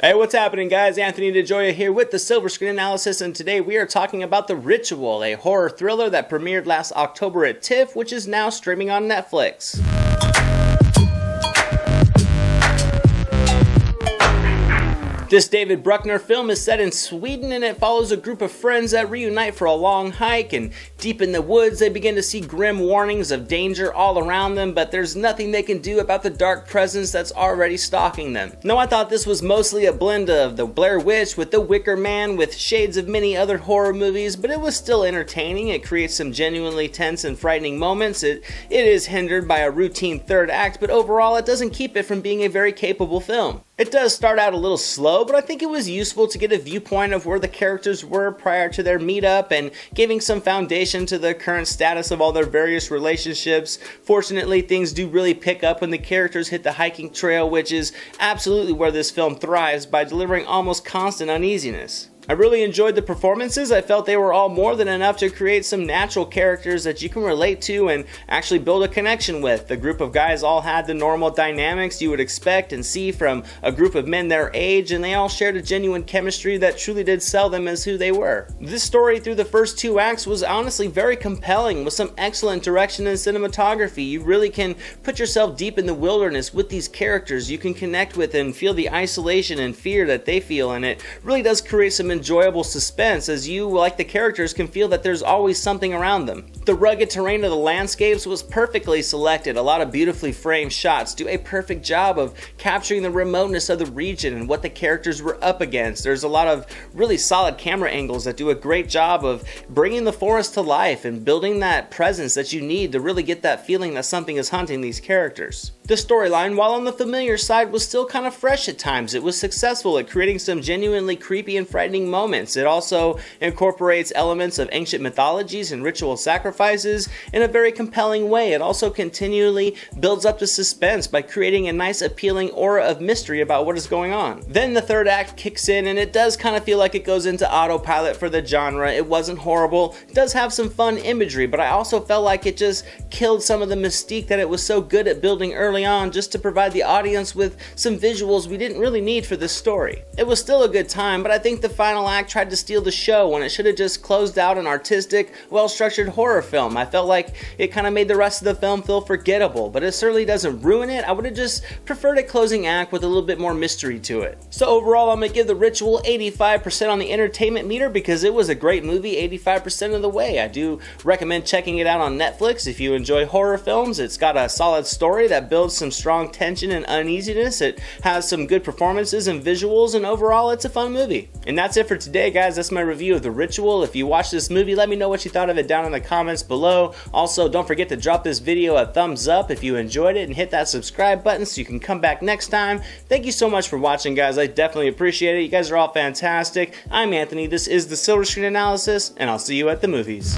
Hey, what's happening, guys? Anthony DeGioia here with the Silver Screen Analysis, and today we are talking about The Ritual, a horror thriller that premiered last October at TIFF, which is now streaming on Netflix. This David Bruckner film is set in Sweden, and it follows a group of friends that reunite for a long hike, and deep in the woods they begin to see grim warnings of danger all around them, but there's nothing they can do about the dark presence that's already stalking them. Now, I thought this was mostly a blend of The Blair Witch with The Wicker Man with shades of many other horror movies, but it was still entertaining. It creates some genuinely tense and frightening moments. It is hindered by a routine third act, but overall it doesn't keep it from being a very capable film. It does start out a little slow, but I think it was useful to get a viewpoint of where the characters were prior to their meetup and giving some foundation to the current status of all their various relationships. Fortunately, things do really pick up when the characters hit the hiking trail, which is absolutely where this film thrives by delivering almost constant uneasiness. I really enjoyed the performances. I felt they were all more than enough to create some natural characters that you can relate to and actually build a connection with. The group of guys all had the normal dynamics you would expect and see from a group of men their age, and they all shared a genuine chemistry that truly did sell them as who they were. This story through the first two acts was honestly very compelling, with some excellent direction and cinematography. You really can put yourself deep in the wilderness with these characters. You can connect with and feel the isolation and fear that they feel, and it really does create some enjoyable suspense as you, like the characters, can feel that there's always something around them. The rugged terrain of the landscapes was perfectly selected. A lot of beautifully framed shots do a perfect job of capturing the remoteness of the region and what the characters were up against. There's a lot of really solid camera angles that do a great job of bringing the forest to life and building that presence that you need to really get that feeling that something is hunting these characters. The storyline, while on the familiar side, was still kind of fresh at times. It was successful at creating some genuinely creepy and frightening moments. It also incorporates elements of ancient mythologies and ritual sacrifices in a very compelling way. It also continually builds up the suspense by creating a nice appealing aura of mystery about what is going on. Then the third act kicks in, and it does kind of feel like it goes into autopilot for the genre. It wasn't horrible. It does have some fun imagery, but I also felt like it just killed some of the mystique that it was so good at building early on, just to provide the audience with some visuals we didn't really need for this story. It was still a good time, but I think the final act tried to steal the show when it should have just closed out an artistic, well-structured horror film. I felt like it kind of made the rest of the film feel forgettable, but it certainly doesn't ruin it. I would have just preferred a closing act with a little bit more mystery to it. So overall, I'm going to give The Ritual 85% on the entertainment meter because it was a great movie 85% of the way. I do recommend checking it out on Netflix if you enjoy horror films. It's got a solid story that builds some strong tension and uneasiness. It has some good performances and visuals, and overall it's a fun movie. And that's it for today, guys. That's my review of The Ritual. If you watched this movie, let me know what you thought of it down in the comments below. Also, don't forget to drop this video a thumbs up if you enjoyed it, and hit that subscribe button so you can come back next time. Thank you so much for watching, guys. I definitely appreciate it. You guys are all fantastic. I'm Anthony. This is the Silver Screen Analysis, and I'll see you at the movies.